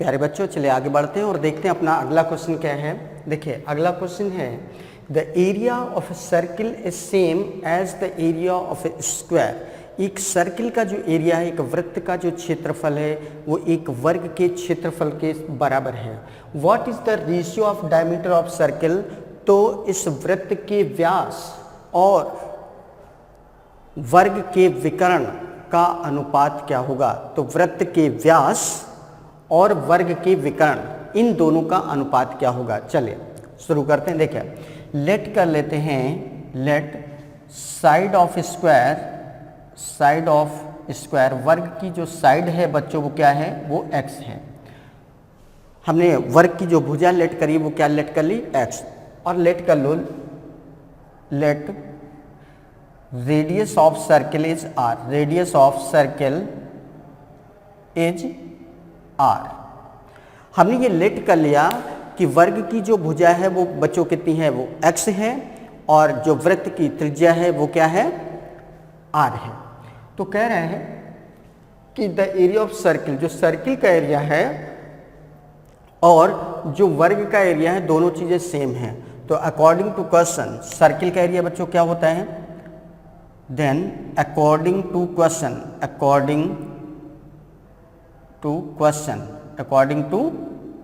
प्यारे बच्चों, चलिए आगे बढ़ते हैं और देखते हैं अपना अगला क्वेश्चन क्या है। देखिए अगला क्वेश्चन है the area of a circle is same as the area of a square. एक सर्किल का जो एरिया है, एक वृत्त का जो क्षेत्रफल है वो एक वर्ग के क्षेत्रफल के बराबर है। What is the ratio of diameter of circle. तो इस वृत्त के व्यास और वर्ग के विकर्ण का अनुपात क्या होगा। तो वृत्त के व्यास और वर्ग के विकर्ण इन दोनों का अनुपात क्या होगा। चलिए शुरू करते हैं। देखिए लेट कर लेते हैं, let side of square, side of square, वर्ग की जो साइड है बच्चों वो क्या है, वो x है। हमने वर्ग की जो भुजा लेट करी वो क्या लेट कर ली, x। और लेट कर लो, let radius of circle is r, radius of circle is r। हमने ये लेट कर लिया कि वर्ग की जो भुजा है वो बच्चों कितनी है, वो x है, और जो वृत्त की त्रिज्या है वो क्या है, r है। तो कह रहे हैं कि द एरिया ऑफ सर्किल, जो सर्किल का एरिया है और जो वर्ग का एरिया है दोनों चीजें सेम हैं। तो अकॉर्डिंग टू क्वेश्चन सर्किल का एरिया बच्चों क्या होता है, then according to question, according to question, according to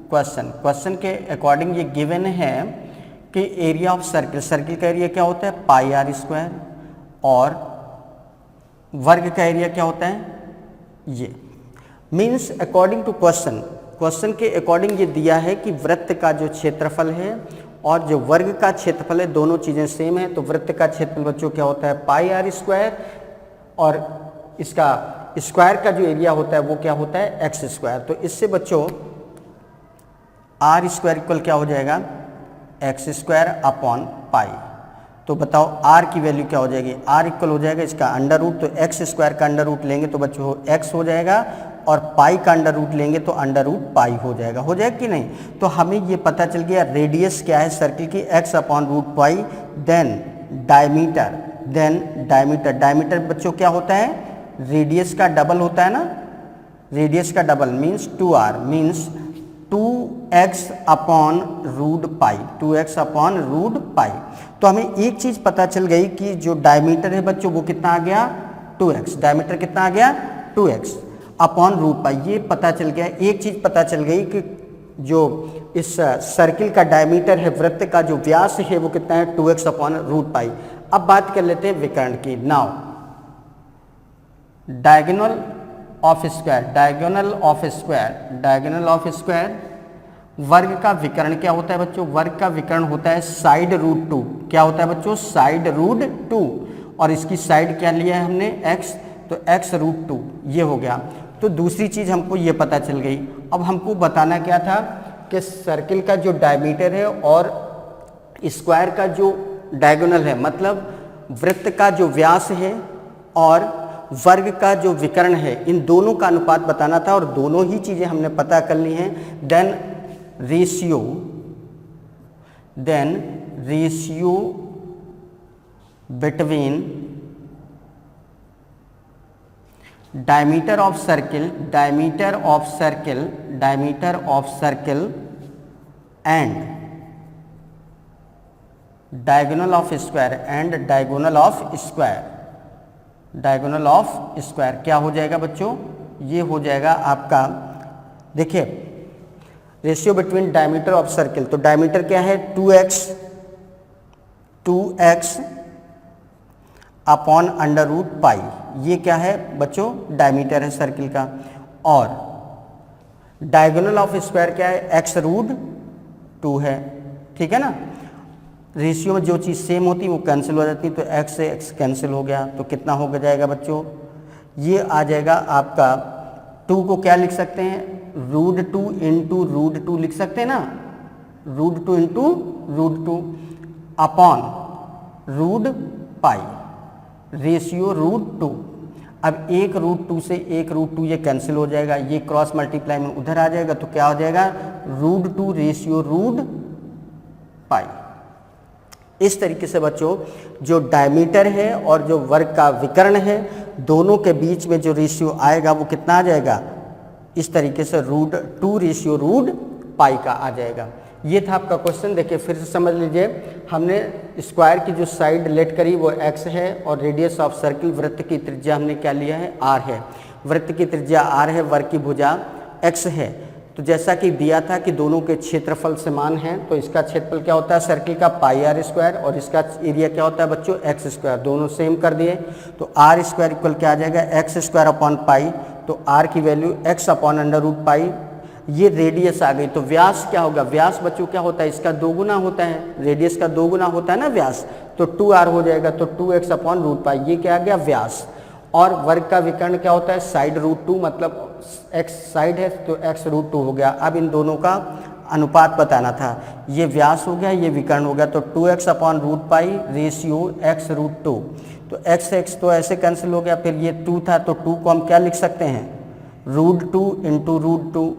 question, question के अकॉर्डिंग ये गिवन है कि एरिया ऑफ सर्किल, सर्किल का एरिया क्या होता है, पाई आर स्क्वायर, और वर्ग का एरिया क्या होता है, ये। Means according to question, question के अकॉर्डिंग ये दिया है कि वृत्त का जो क्षेत्रफल है और जो वर्ग का क्षेत्रफल है दोनों चीज़ें सेम है। तो वृत्त का क्षेत्रफल बच्चों क्या होता है, पाई आर स्क्वायर, और इसका स्क्वायर का जो एरिया होता है वो क्या होता है, एक्स स्क्वायर। तो इससे बच्चों आर स्क्वायर इक्वल क्या हो जाएगा, एक्स स्क्वायर अपॉन पाई। तो बताओ आर की वैल्यू क्या हो जाएगी, आर इक्वल हो जाएगा इसका अंडर रूट, तो एक्स स्क्वायर का अंडर रूट लेंगे तो बच्चों एक्स हो जाएगा, और पाई का अंडर रूट लेंगे तो अंडर रूट पाई हो जाएगा। हो जाएगा कि नहीं। तो हमें ये पता चल गया रेडियस क्या है सर्किल की, x upon root pi. Then diameter, then diameter, diameter बच्चों क्या होता है, रेडियस का डबल होता है ना, रेडियस का double means 2r, means 2x upon root pi, 2x upon root pi. तो हमें एक चीज पता चल गई कि जो डायमीटर है बच्चों वो कितना आ गया, 2x, डायमीटर कितना आ गया, 2x अपॉन रूट पाई। ये पता चल गया, एक चीज पता चल गई कि जो इस सर्किल का डायमीटर है, वृत्त का जो व्यास है वो कितना है, 2x अपॉन रूट पाई। अब बात कर लेते हैं विकर्ण की। Now diagonal of square, diagonal of square, diagonal of square, वर्ग का विकर्ण क्या होता है बच्चों, वर्ग का विकर्ण होता है साइड रूट 2। क्या होता है बच्चों, साइड रूट 2, और इसकी साइड क्या लिया है हमने, x, तो x रूट 2 ये हो गया। तो दूसरी चीज हमको ये पता चल गई। अब हमको बताना क्या था कि सर्किल का जो डायमीटर है और स्क्वायर का जो डायगोनल है, मतलब वृत्त का जो व्यास है और वर्ग का जो विकर्ण है, इन दोनों का अनुपात बताना था, और दोनों ही चीजें हमने पता कर ली हैं। Then ratio, then ratio between diameter of circle, diameter of circle, diameter of circle and diagonal of square, and diagonal of square, diagonal of square क्या हो जाएगा बच्चों, ये हो जाएगा आपका, देखिए ratio between diameter of circle, तो डायमीटर क्या है 2x, 2x upon under root pi, ये क्या है बच्चों, डायमीटर है सर्किल का। और डायगोनल ऑफ स्क्वायर क्या है, x रूट 2 है, ठीक है ना। रेशियो में जो चीज़ सेम होती है वो कैंसिल हो जाती है, तो x से x कैंसिल हो गया, तो कितना हो जाएगा बच्चों, ये आ जाएगा आपका 2 को क्या लिख सकते हैं, रूट 2 इंटू रूट 2 लिख सकते हैं ना, root 2 into root 2 upon root pi, ratio root 2। अब एक रूट 2 से एक रूट 2 ये कैंसिल हो जाएगा, ये क्रॉस मल्टीप्लाई में उधर आ जाएगा, तो क्या हो जाएगा, रूट 2 रेशियो रूट पाई। इस तरीके से बच्चों जो डायमीटर है और जो वर्ग का विकर्ण है दोनों के बीच में जो रेशियो आएगा वो कितना आ जाएगा, इस तरीके से √2/√π का आ जाएगा। ये था आपका क्वेश्चन। देखिए फिर से समझ लीजिए, हमने स्क्वायर की जो साइड लेट करी वो x है और रेडियस ऑफ सर्किल वृत्त की त्रिज्या हमने क्या लिया है, r है। वृत्त की त्रिज्या r है, वर्ग की भुजा x है। तो जैसा कि दिया था कि दोनों के क्षेत्रफल समान हैं, तो इसका क्षेत्रफल क्या होता है सर्किल का πr² और इसका एरिया क्या होता है बच्चों x²। दोनों सेम कर दिए तो r² इक्वल क्या आ जाएगा x²/π। तो r की वैल्यू x/√π। ये रेडियस आ गई। तो व्यास क्या होगा, व्यास बच्चों क्या होता है, इसका 2 गुना होता है, रेडियस का 2 गुना होता है ना व्यास, तो 2r हो जाएगा। तो 2x/√π ये क्या आ गया व्यास। और वर्ग का विकर्ण क्या होता है साइड √2, मतलब x साइड है तो x√2 हो गया। अब इन दोनों का अनुपात बताना था, ये व्यास हो गया, ये विकर्ण हो गया। तो 2x/√π रेशियो x√2। तो x तो ऐसे कैंसिल हो गया, फिर ये 2 था तो 2 को हम क्या लिख सकते हैं √2 × √2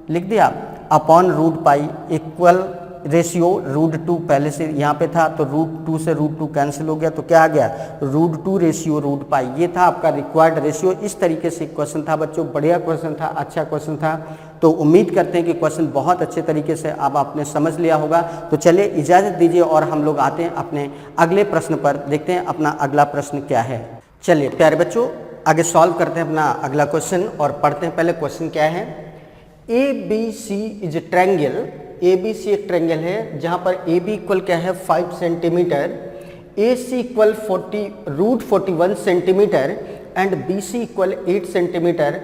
लिख दिया अपॉन √π इक्वल रेशियो √2 पहले से यहाँ पे था तो √2 से √2 कैंसिल हो गया तो क्या आ गया √2 रेशियो √π। ये था आपका रिक्वायर्ड रेशियो। इस तरीके से क्वेश्चन था बच्चों, बढ़िया क्वेश्चन था, अच्छा क्वेश्चन था। तो उम्मीद करते हैं कि क्वेश्चन बहुत अच्छे तरीके से अब आपने समझ लिया होगा। तो चलिए इजाज़त दीजिए और हम लोग आते हैं अपने अगले प्रश्न पर। देखते हैं अपना अगला प्रश्न क्या है। चलिए प्यारे बच्चों आगे सॉल्व करते हैं अपना अगला क्वेश्चन और पढ़ते हैं पहले क्वेश्चन क्या है। ABC is a triangle. ABC एक ट्रायंगल है जहाँ पर AB इक्वल क्या है 5 centimetre, AC equal √41 centimetre and BC equal 8 centimetre.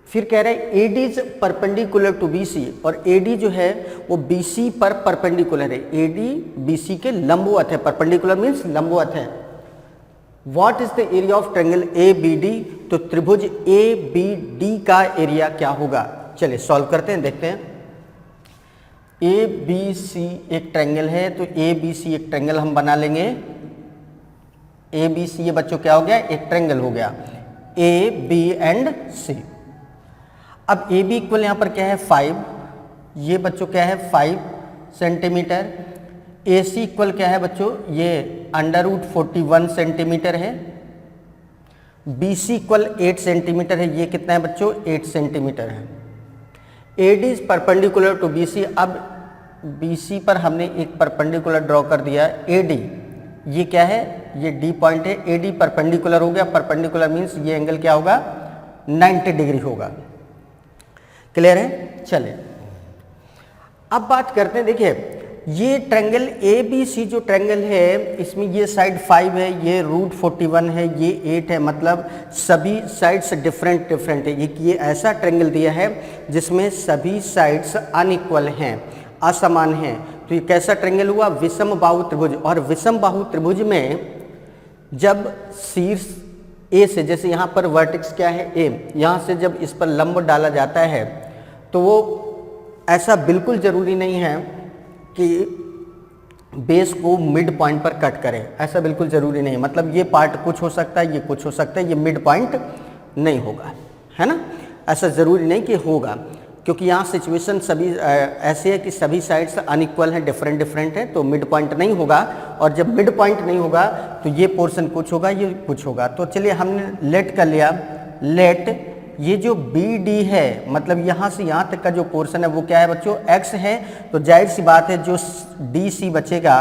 फिर कह रहे हैं AD is perpendicular to BC और AD जो है वो BC पर परपेंडिकुलर है। AD BC के लंबवत है, परपेंडिकुलर मीन्स लंबवत है। What is the area of triangle ABD? तो त्रिभुज ABD का एरिया क्या होगा। चलिए सॉल्व करते हैं, देखते हैं। ABC एक ट्रायंगल है तो ABC एक ट्रायंगल हम बना लेंगे। ABC ये बच्चों क्या हो गया एक ट्रायंगल हो गया A B एंड C। अब AB इक्वल यहाँ पर क्या है 5, ये बच्चों क्या है 5 सेंटीमीटर। AC इक्वल क्या है बच्चों ये √41 सेंटीमीटर है। BC इक्वल 8 सेंटीमीटर है, ये कितना है बच्चों 8 सेंटीमीटर है। AD is perpendicular to BC। अब BC पर हमने एक परपेंडिकुलर ड्रॉ कर दिया AD, ये क्या है ये D पॉइंट है। AD परपेंडिकुलर हो गया, परपेंडिकुलर मीन्स ये एंगल क्या होगा 90 डिग्री होगा। क्लियर है। चलिए अब बात करते हैं, देखिए ये ट्रायंगल ABC जो ट्रायंगल है इसमें ये साइड 5 है, ये √41 है, ये 8 है, मतलब सभी साइड्स डिफरेंट है। ये ऐसा ट्रायंगल दिया है जिसमें सभी साइड्स अनइक्वल हैं, असमान हैं। तो ये कैसा ट्रायंगल हुआ विषम बाहु त्रिभुज। और विषम बाहु त्रिभुज में जब शीर्ष A से, जैसे यहाँ पर वर्टेक्स क्या है A, यहाँ से जब इस पर लंब डाला जाता है तो वो ऐसा बिल्कुल ज़रूरी नहीं है कि बेस को मिड पॉइंट पर कट करें, ऐसा बिल्कुल ज़रूरी नहीं है। मतलब ये पार्ट कुछ हो सकता है, ये कुछ हो सकता है, ये मिड पॉइंट नहीं होगा, है ना। ऐसा ज़रूरी नहीं कि होगा, क्योंकि यहाँ सिचुएशन सभी ऐसे है कि सभी साइड्स अनइक्वल हैं, डिफरेंट है, तो मिड पॉइंट नहीं होगा। और जब मिड पॉइंट नहीं होगा तो ये पोर्शन कुछ होगा, ये कुछ होगा। तो चलिए हमने लेट कर लिया, लेट ये जो BD है मतलब यहाँ से यहाँ तक का जो पोर्शन है वो क्या है बच्चों x है। तो जाहिर सी बात है जो DC बचेगा,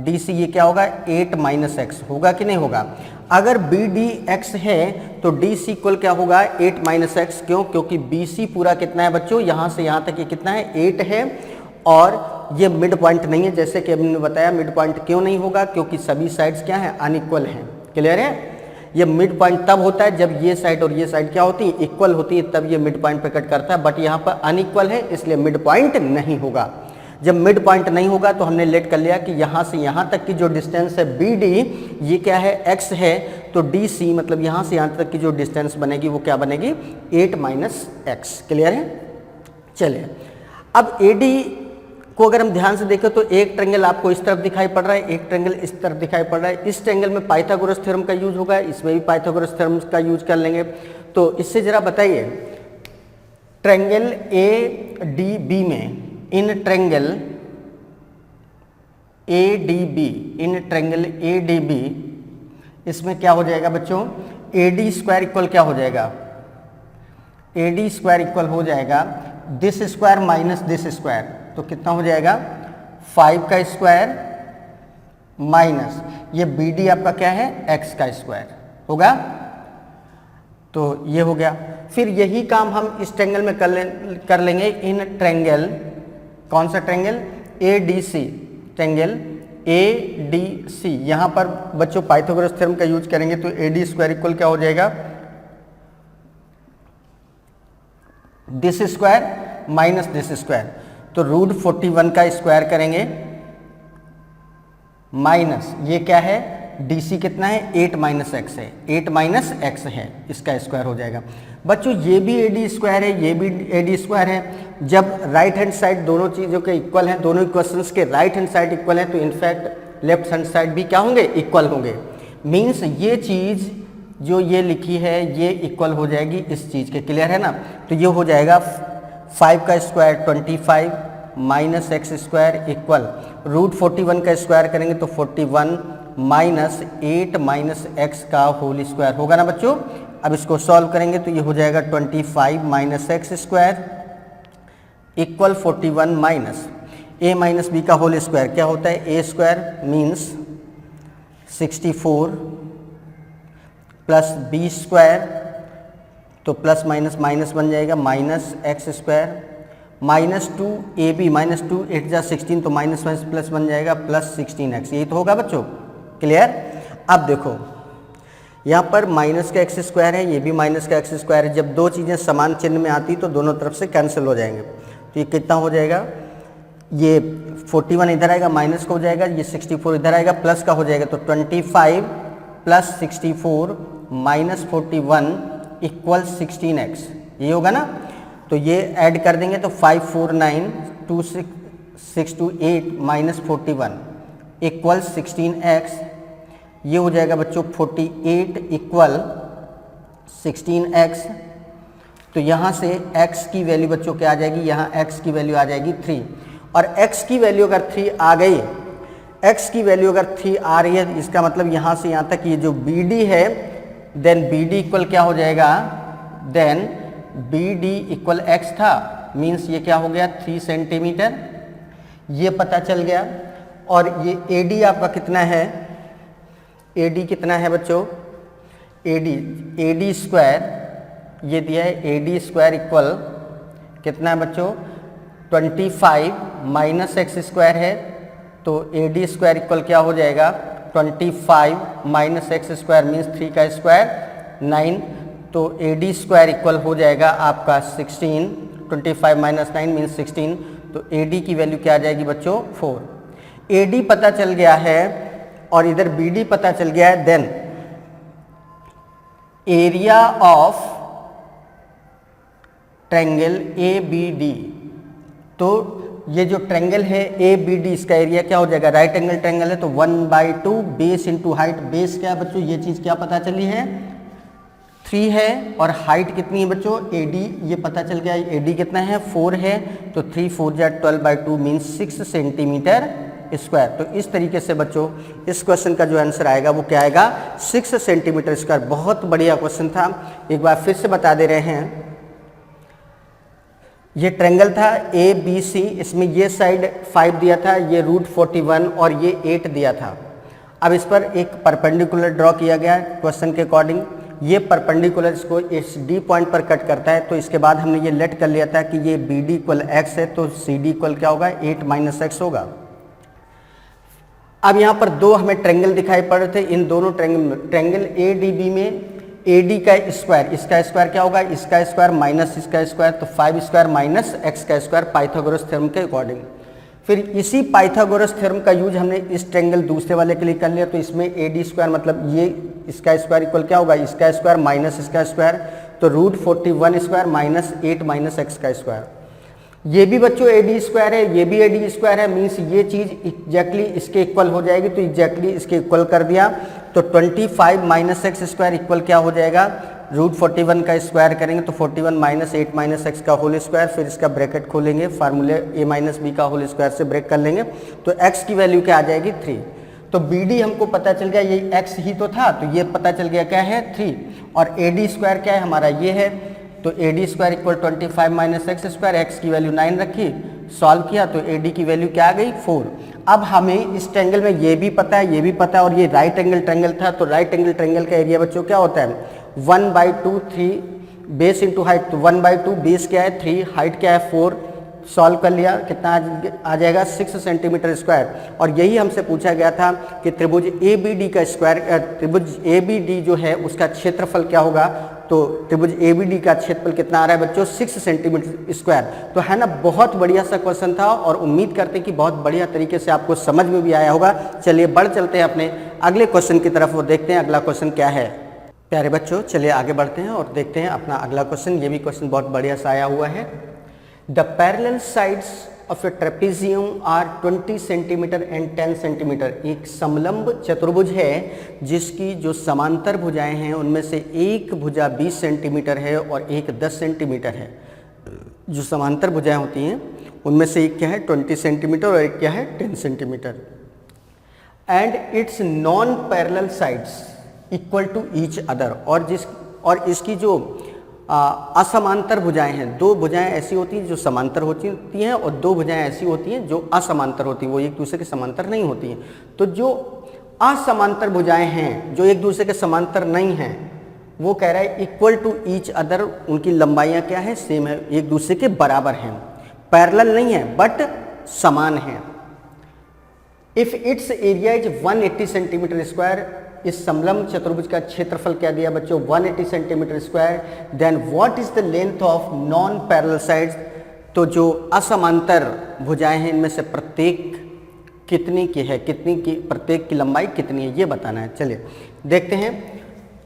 DC ये क्या होगा 8 - x होगा कि नहीं होगा। अगर BD x है तो DC इक्वल क्या होगा 8 - x। क्यों, क्योंकि BC पूरा कितना है बच्चों यहाँ से यहाँ तक ये कितना है 8 है और ये मिड पॉइंट नहीं है। जैसे कि हमने बताया मिड पॉइंट क्यों नहीं होगा, क्योंकि सभी साइड्स क्या है अनइक्वल हैं। क्लियर है। ये मिड पॉइंट तब होता है जब ये साइड और ये साइड क्या होती है इक्वल होती है, तब ये मिड पॉइंट पे कट करता है। बट यहाँ पर अनइक्वल है इसलिए मिड पॉइंट नहीं होगा। जब मिड पॉइंट नहीं होगा तो हमने लेट कर लिया कि यहाँ से यहाँ तक की जो डिस्टेंस है BD ये क्या है x है, तो DC मतलब यहाँ से यहाँ तक की जो डिस्टेंस बनेगी वो क्या बनेगी 8 - x। क्लियर है। चलिए अब AD को अगर हम ध्यान से देखें तो एक ट्रायंगल आपको इस तरफ दिखाई पड़ रहा है, एक ट्रायंगल इस तरफ दिखाई पड़ रहा है। इस ट्रायंगल में पाइथागोरस थ्योरम का यूज होगा, इसमें भी पाइथागोरस थ्योरम का यूज कर लेंगे। तो इससे जरा बताइए ट्रायंगल ADB में, इन ट्रायंगल ADB इसमें क्या हो जाएगा बच्चों AD² इक्वल क्या हो जाएगा ए डी स्क्वायर इक्वल हो जाएगा this square minus this square, तो कितना हो जाएगा 5 का स्क्वायर माइनस ये बी डी आपका क्या है x का स्क्वायर होगा, तो ये हो गया। फिर यही काम हम इस ट्रायंगल में कर लेंगे इन ट्रायंगल, कौन सा triangle, A D C, triangle A D C. यहाँ पर बच्चों पाइथागोरस थ्योरम का यूज करेंगे तो ए डी स्क्वायर इक्वल क्या हो जाएगा, this square minus this square, तो रूट 41 का स्क्वायर करेंगे माइनस ये क्या है DC कितना है 8 माइनस एक्स है, 8 माइनस एक्स है, इसका स्क्वायर हो जाएगा। बच्चों ये भी AD स्क्वायर है, ये भी AD स्क्वायर है। जब राइट हैंड साइड दोनों चीज़ों के इक्वल हैं, दोनों इक्वेशंस के राइट हैंड साइड इक्वल है, तो इनफैक्ट लेफ्ट हैंड साइड भी क्या होंगे, इक्वल होंगे। मीन्स ये चीज़ जो ये लिखी है ये इक्वल हो जाएगी इस चीज़ के, क्लियर है ना। तो ये हो जाएगा 5 का square 25 minus x square equal root 41 का स्क्वायर करेंगे तो 41 माइनस 8 माइनस एक्स का होल स्क्वायर होगा ना बच्चों। अब इसको सॉल्व करेंगे तो ये हो जाएगा 25 minus x square equal 41 minus a minus b का होल स्क्वायर क्या होता है, a square means 64 plus b square, तो प्लस माइनस माइनस बन जाएगा minus x square minus 2 a b minus 2 8 जा 16, तो माइनस माइनस प्लस बन जाएगा प्लस 16x, यही तो होगा बच्चों, क्लियर। अब देखो यहाँ पर माइनस का एक्स स्क्वायर है, ये भी माइनस का एक्स स्क्वायर है। जब दो चीज़ें समान चिन्ह में आती तो दोनों तरफ से कैंसिल हो जाएंगे, तो ये कितना हो जाएगा, ये 41 इधर आएगा माइनस का हो जाएगा, ये 64 इधर आएगा प्लस का हो जाएगा, तो 25 प्लस 64 माइनस 41 इक्वल 16x, ये होगा ना। तो ये ऐड कर देंगे तो 549 2628 माइनस 41 इक्वल 16x, ये हो जाएगा बच्चों 48 इक्वल 16x। तो यहाँ से x की वैल्यू बच्चों क्या आ जाएगी, यहाँ x की वैल्यू आ जाएगी 3, और x की वैल्यू अगर 3 आ गई, x की वैल्यू अगर 3 आ रही है, इसका मतलब यहाँ से यहाँ तक ये जो BD है, देन BD इक्वल क्या हो जाएगा, देन BD इक्वल x था, मीन्स ये क्या हो गया 3 सेंटीमीटर, ये पता चल गया। और ये AD आपका कितना है, AD कितना है बच्चों, AD स्क्वायर ये दिया है, AD स्क्वायर इक्वल कितना है बच्चों 25 माइनस एक्स स्क्वायर है, तो AD स्क्वायर इक्वल क्या हो जाएगा 25 माइनस एक्स स्क्वायर मीन्स 3 का स्क्वायर 9, तो AD स्क्वायर इक्वल हो जाएगा आपका 16, 25 माइनस 9 मीन्स 16, तो AD की वैल्यू क्या आ जाएगी बच्चों 4। AD पता चल गया है और इधर BD पता चल गया है, then area of triangle ABD, तो ये जो ट्रायंगल है ABD इसका एरिया क्या हो जाएगा, राइट एंगल ट्रायंगल है तो 1/2 बेस इंटू हाइट, बेस क्या है बच्चों, ये चीज़ क्या पता चली है 3 है, और हाइट कितनी है बच्चों AD ये पता चल गया, AD कितना है 4 है, तो 3 4 जा 12/2 मीन्स 6 सेंटीमीटर स्क्वायर। तो इस तरीके से बच्चों इस क्वेश्चन का जो आंसर आएगा वो क्या आएगा 6 सेंटीमीटर स्क्वायर। बहुत बढ़िया क्वेश्चन था, एक बार फिर से बता दे रहे हैं। ये ट्रायंगल था ABC, इसमें ये साइड 5 दिया था, ये रूट 41 और ये 8 दिया था। अब इस पर एक परपेंडिकुलर ड्रॉ किया गया क्वेश्चन के अकॉर्डिंग, ये परपेंडिकुलर इसको इस D पॉइंट पर कट करता है, तो इसके बाद हमने ये लेट कर लिया था कि ये BD इक्वल x है, तो CD इक्वल क्या होगा 8 माइनस एक्स होगा। अब यहाँ पर दो हमें ट्रायंगल दिखाई पड़ रहे थे, इन दोनों ट्रायंगल ADB में AD का स्क्वायर, इसका स्क्वायर क्या होगा, इसका स्क्वायर माइनस इसका स्क्वायर, तो 5 स्क्वायर माइनस एक्स का स्क्वायर पाइथागोरस थ्योरम के अकॉर्डिंग। फिर इसी पाइथागोरस थ्योरम का यूज हमने इस ट्रायंगल दूसरे वाले के लिए कर लिया, तो इसमें AD स्क्वायर मतलब ये इसका स्क्वायर इक्वल क्या होगा, इसका स्क्वायर माइनस इसका स्क्वायर, तो root 41 square minus 8 minus x का स्क्वायर। ये भी बच्चों AD स्क्वायर है, ये भी AD स्क्वायर है, मीन्स ये चीज़ एग्जैक्टली इसके इक्वल हो जाएगी, तो एग्जैक्टली इसके इक्वल कर दिया, तो 25 माइनस एक्स स्क्वायर इक्वल क्या हो जाएगा, रूट 41 का स्क्वायर करेंगे तो 41 माइनस 8 माइनस एक्स का होल स्क्वायर, फिर इसका ब्रैकेट खोलेंगे, फार्मूले A माइनस बी का होल स्क्वायर से ब्रेक कर लेंगे, तो x की वैल्यू क्या आ जाएगी 3। तो BD हमको पता चल गया ये x ही तो था, तो ये पता चल गया क्या है 3, और AD स्क्वायर क्या है हमारा ये है, तो A D square equal 25 minus x square, x की वैल्यू 9 रखी, सॉल्व किया तो ए डी की वैल्यू क्या आ गई 4। अब हमें इस ट्रायंगल में ये भी पता है, ये भी पता है, और ये राइट एंगल ट्रायंगल था, तो राइट एंगल ट्रायंगल का एरिया बच्चों क्या होता है 1/2 3 बेस इंटू हाइट, तो 1/2 बेस क्या है 3, हाइट क्या है 4, सॉल्व कर लिया कितना आ जाएगा 6 सेंटीमीटर स्क्वायर। और यही हमसे पूछा गया था कि त्रिभुज ए बी डी का स्क्वायर, त्रिभुज ए बी डी जो है उसका क्षेत्रफल क्या होगा, तो त्रिभुज ए बी डी का क्षेत्रफल कितना आ रहा है बच्चों 6 सेंटीमीटर स्क्वायर। तो है ना, बहुत बढ़िया सा क्वेश्चन था और उम्मीद करते हैं कि बहुत बढ़िया तरीके से आपको समझ में भी आया होगा। चलिए बढ़ चलते हैं अपने अगले क्वेश्चन की तरफ, वो देखते हैं अगला क्वेश्चन क्या है। प्यारे बच्चों चलिए आगे बढ़ते हैं और देखते हैं अपना अगला क्वेश्चन। ये भी क्वेश्चन बहुत बढ़िया सा आया हुआ है। The parallel sides of a trapezium are 20 centimetre and 10 centimetre. एक समलंब चतुर्भुज है जिसकी जो समांतर भुजाएं हैं उनमें से एक भुजा 20 सेंटीमीटर है और एक 10 सेंटीमीटर है। जो समांतर भुजाएं होती हैं उनमें से एक क्या है 20 सेंटीमीटर और एक क्या है 10 centimetre. And its non parallel sides equal to each other. और इसकी जो असमांतर भुजाएं हैं, दो भुजाएं ऐसी होती हैं जो समांतर होती हैं और दो भुजाएं ऐसी होती हैं जो असमांतर होती हैं, वो एक दूसरे के समांतर नहीं होती हैं। तो जो असमांतर भुजाएं हैं जो एक दूसरे के समांतर नहीं हैं, वो कह रहा है इक्वल टू ईच अदर, उनकी लंबाइयां क्या है सेम है, एक दूसरे के बराबर हैं, पैरेलल नहीं है बट समान है। If its area is 180 centimetre square, इस समलंब चतुर्भुज का क्षेत्रफल क्या दिया बच्चों 180 centimetre square, then what is the length of non parallel sides. तो जो असमांतर भुजाएं हैं इनमें से प्रत्येक कितनी की है, कितनी की प्रत्येक की लंबाई कितनी है, ये बताना है। चलिए देखते हैं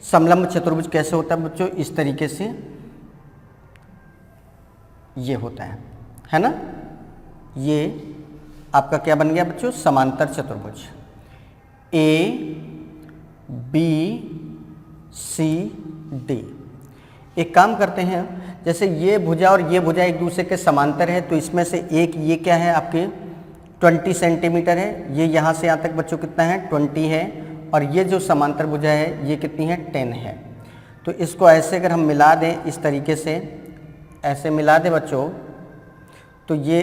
समलंब चतुर्भुज कैसे होता है बच्चों। इस तरीके से ये होता है ना, ये आपका क्या बन गया बच्चों समांतर चतुर्भुज ए बी सी डी। एक काम करते हैं, जैसे ये भुजा और ये भुजा एक दूसरे के समांतर है, तो इसमें से एक ये क्या है आपके 20 सेंटीमीटर है, ये यहाँ से यहाँ तक बच्चों कितना है 20 है, और ये जो समांतर भुजा है ये कितनी है 10 है। तो इसको ऐसे अगर हम मिला दें इस तरीके से, ऐसे मिला दें बच्चों, तो ये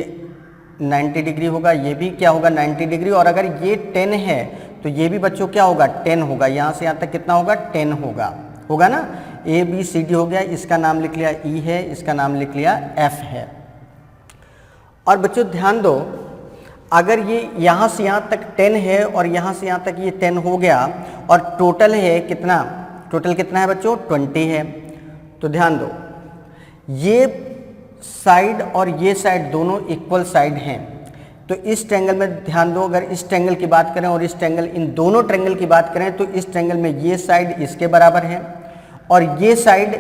90 डिग्री होगा, ये भी क्या होगा 90 डिग्री, और अगर ये 10 है तो ये भी बच्चों क्या होगा 10 होगा, यहाँ से यहाँ तक कितना होगा 10 होगा ना। ए बी सी डी हो गया, इसका नाम लिख लिया ई है, इसका नाम लिख लिया एफ है। और बच्चों ध्यान दो, अगर ये यहाँ से यहाँ तक 10 है और यहाँ से यहाँ तक ये 10 हो गया और टोटल है कितना, टोटल कितना है बच्चों 20 है, तो ध्यान दो ये साइड और ये साइड दोनों इक्वल साइड हैं। तो इस ट्रायंगल में ध्यान दो, अगर इस ट्रायंगल की बात करें और इस ट्रायंगल, इन दोनों ट्रायंगल की बात करें तो इस ट्रायंगल में ये साइड इसके बराबर है और ये साइड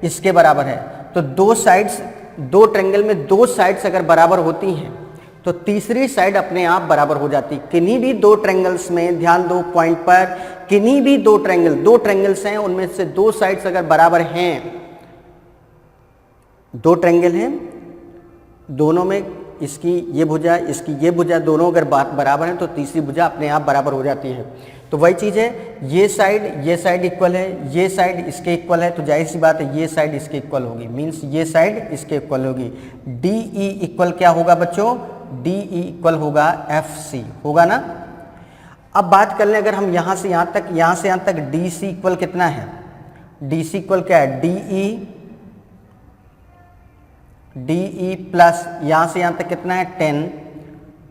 इसके बराबर है। तो दो साइड्स, दो ट्रायंगल में दो साइड्स अगर बराबर होती हैं तो तीसरी साइड अपने आप बराबर हो जाती। किन्हीं भी दो ट्रायंगल्स में ध्यान दो पॉइंट पर, किन्हीं भी दो ट्रायंगल्स हैं उनमें से दो साइड्स अगर बराबर हैं, दो ट्रायंगल हैं दोनों में इसकी ये भुजा इसकी ये भुजा दोनों अगर बराबर हैं तो तीसरी भुजा अपने आप बराबर हो जाती है। तो वही चीज़ है, ये साइड इक्वल है, ये साइड इसके इक्वल है, तो जाहिर सी बात है ये साइड इसके इक्वल होगी, मीन्स ये साइड इसके इक्वल होगी। डी ई इक्वल क्या होगा बच्चों, डी ई इक्वल होगा एफ सी, होगा ना। अब बात कर लें, अगर हम यहाँ से यहाँ तक डी सी इक्वल कितना है, डी सी इक्वल क्या है डी ई प्लस यहाँ से यहाँ तक कितना है 10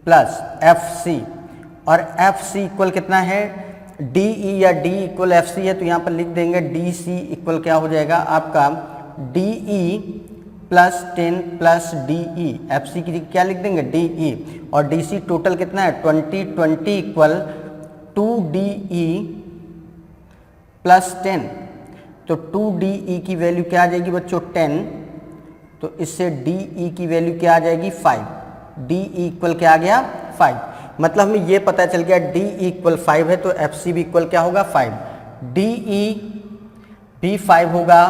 प्लस एफ सी, और एफ सी इक्वल कितना है डी ई, या डी इक्वल एफ सी है तो यहाँ पर लिख देंगे डी सी इक्वल क्या हो जाएगा आपका D E plus 10 plus D E, F C की क्या लिख देंगे डी ई, और डी सी टोटल कितना है 20 इक्वल 2 डी ई प्लस 10, तो 2 डी ई की वैल्यू क्या आ जाएगी बच्चों 10, तो इससे डी ई की वैल्यू क्या आ जाएगी 5, डी ई इक्वल क्या आ गया 5। मतलब हमें ये पता चल गया डी ई इक्वल 5 है तो एफ सी भी इक्वल क्या होगा 5, डी ई भी 5 होगा,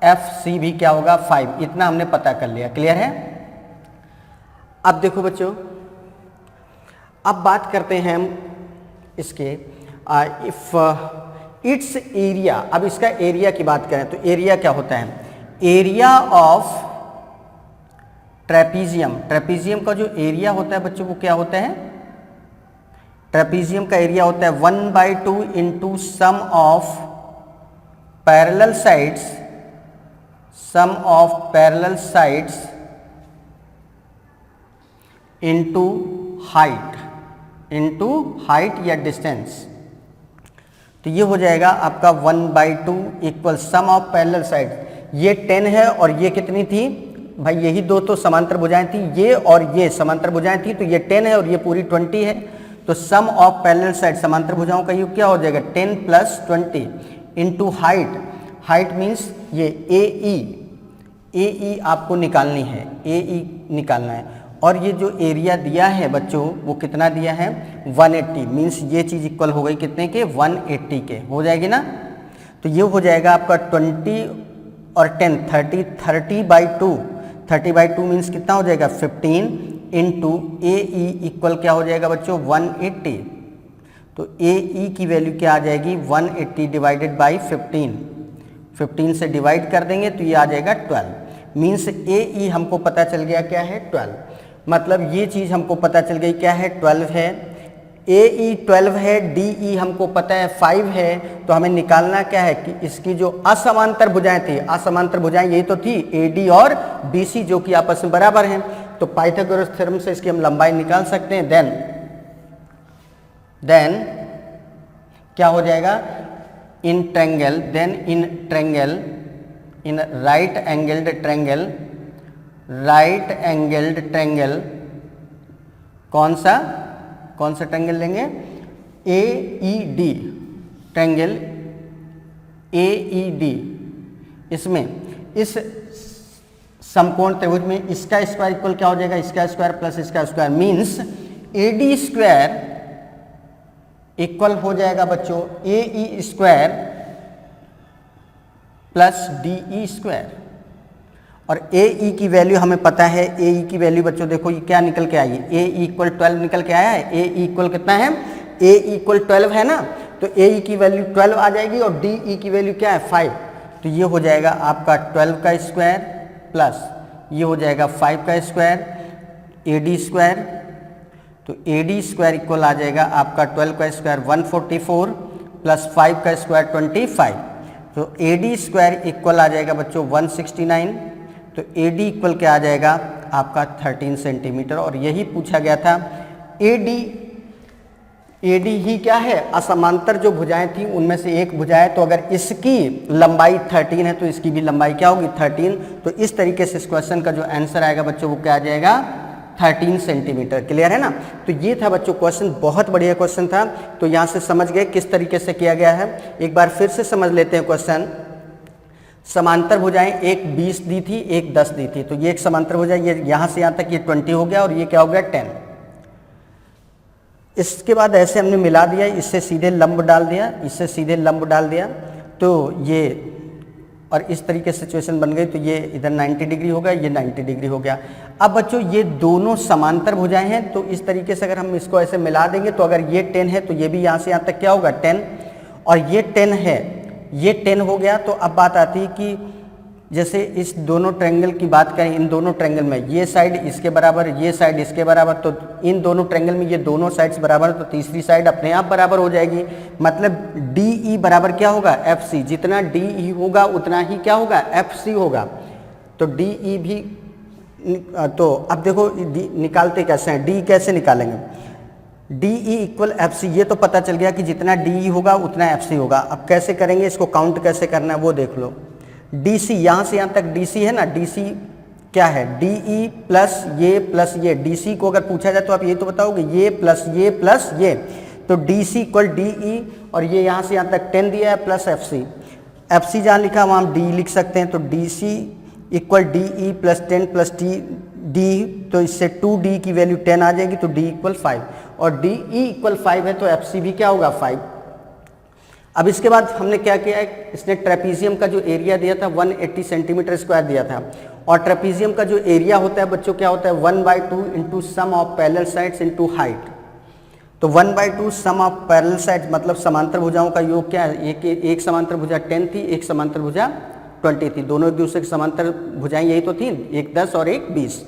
एफ सी भी क्या होगा 5, इतना हमने पता कर लिया। क्लियर है। अब देखो बच्चों, अब बात करते हैं हम इसके इफ इट्स एरिया। अब इसका एरिया की बात करें तो एरिया क्या होता है, एरिया ऑफ ट्रेपीजियम, ट्रेपीजियम का जो एरिया होता है बच्चों वो क्या होता है, ट्रेपीजियम का एरिया होता है 1/2 into sum of parallel sides, sum of parallel sides into height, into height या डिस्टेंस। तो ये हो जाएगा आपका 1/2 equal sum of parallel side. ये 10 है और ये कितनी थी भाई, यही दो तो समांतर भुजाएं थी, ये और ये समांतर भुजाएं थी, तो ये 10 है और ये पूरी 20 है। तो सम ऑफ पैरेलल साइड समांतर भुजाओं का योग क्या हो जाएगा 10 + 20 इंटू हाइट, हाइट मीन्स ये ए आपको निकालनी है, ए निकालना है। और ये जो एरिया दिया है बच्चों वो कितना दिया है 180, मीन्स ये चीज़ इक्वल हो गई कितने के 180 के, हो जाएगी ना। तो ये हो जाएगा आपका 20 और 10 30/2, 30/2 मीन्स कितना हो जाएगा 15 इंटू ए इक्वल क्या हो जाएगा बच्चों 180। तो ए की वैल्यू क्या आ जाएगी 180 डिवाइडेड बाई 15, 15 से डिवाइड कर देंगे तो ये आ जाएगा 12, मीन्स ए हमको पता चल गया क्या है 12। मतलब ये चीज़ हमको पता चल गई क्या है 12 है, ए 12 है, डी हमको पता है 5 है। तो हमें निकालना क्या है कि इसकी जो असमांतर भुजाएं थी, असमांतर भुजाएं यही तो थी एडी और बीसी जो कि आपस में बराबर हैं। तो पाइथागोरस थ्योरम से इसकी हम लंबाई निकाल सकते हैं। देन क्या हो जाएगा in triangle, then in triangle, in right angled triangle, right angled triangle, कौन सा ट्रायंगल लेंगे AED, ट्रायंगल AED। इसमें इस समकोण त्रिभुज में इसका स्क्वायर इक्वल क्या हो जाएगा, इसका स्क्वायर प्लस इसका square, means AD square equal हो जाएगा बच्चों AE square plus DE square. और AE की वैल्यू हमें पता है, AE की वैल्यू बच्चों देखो ये क्या निकल के आई है, AE = 12 निकल के आया है। AE = कितना है, AE = 12 है ना, तो AE की वैल्यू 12 आ जाएगी और DE की वैल्यू क्या है 5। तो ये हो जाएगा आपका 12 का स्क्वायर प्लस ये हो जाएगा 5 का स्क्वायर AD स्क्वायर। तो AD स्क्वायर इक्वल आ जाएगा आपका 12 का स्क्वायर 144 प्लस 5 का स्क्वायर 25। तो AD स्क्वायर इक्वल आ जाएगा बच्चों 169। तो AD इक्वल क्या आ जाएगा आपका 13 सेंटीमीटर। और यही पूछा गया था। AD ही क्या है, असमांतर जो भुजाएं थी उनमें से एक भुजा है, तो अगर इसकी लंबाई 13 है तो इसकी भी लंबाई क्या होगी 13। तो इस तरीके से इस क्वेश्चन का जो आंसर आएगा बच्चों वो क्या आ जाएगा 13 सेंटीमीटर। क्लियर है ना। तो ये था बच्चों क्वेश्चन, बहुत बढ़िया क्वेश्चन था। तो यहाँ से समझ गए किस तरीके से किया गया है। एक बार फिर से समझ लेते हैं क्वेश्चन। समांतर भुजाएं एक 20 दी थी, एक 10 दी थी। तो ये एक समांतर भुजा, ये यहाँ से यहाँ तक ये 20 हो गया और ये क्या हो गया 10। इसके बाद ऐसे हमने मिला दिया, इससे सीधे लंब डाल दिया, इससे सीधे लंब डाल दिया, तो ये और इस तरीके से सिचुएशन बन गई। तो ये इधर 90 डिग्री हो गया, ये 90 डिग्री हो गया। अब बच्चों ये दोनों समांतर भुजाएं हैं, तो इस तरीके से अगर हम इसको ऐसे मिला देंगे तो अगर ये 10 है तो ये भी यहाँ से यहाँ तक क्या होगा 10, और ये 10 है, ये 10 हो गया। तो अब बात आती है कि जैसे इस दोनों ट्रायंगल की बात करें, इन दोनों ट्रायंगल में ये साइड इसके बराबर, ये साइड इसके बराबर, तो इन दोनों ट्रायंगल में ये दोनों साइड्स बराबर, तो तीसरी साइड अपने आप बराबर हो जाएगी। मतलब DE बराबर क्या होगा FC, जितना DE होगा उतना ही क्या होगा FC होगा। तो DE भी, तो अब देखो निकालते कैसे हैं, D कैसे निकालेंगे, DE = FC। ये तो पता चल गया कि जितना DE होगा उतना FC होगा। अब कैसे करेंगे इसको, काउंट कैसे करना है वो देख लो। DC यहाँ से यहाँ तक DC है ना, DC क्या है DE प्लस ये DC को अगर पूछा जाए तो आप ये तो बताओगे ये प्लस ये, तो DC = DE, और ये यहाँ से यहाँ तक 10 दिया है प्लस FC जहाँ लिखा वहाँ हम D लिख सकते हैं। तो DC = DE + 10 + D, तो इससे 2D की वैल्यू 10 आ जाएगी, तो D = 5, और DE = 5 है तो FC भी क्या होगा 5। अब इसके बाद हमने क्या किया है, इसने ट्रेपीजियम का जो एरिया दिया था 180 सेंटीमीटर स्क्वायर दिया था, और ट्रेपीजियम का जो एरिया होता है बच्चों क्या होता है 1/2 into sum of parallel sides into height. तो 1/2 सम ऑफ पैरेलल साइड्स मतलब समांतर भुजाओं का योग क्या है, एक समांतर भुजा 10 थी, एक समांतर भुजा 20 थी, दोनों एक दूसरे के समांतर भुजाएं यही तो थी, एक 10 और एक 20,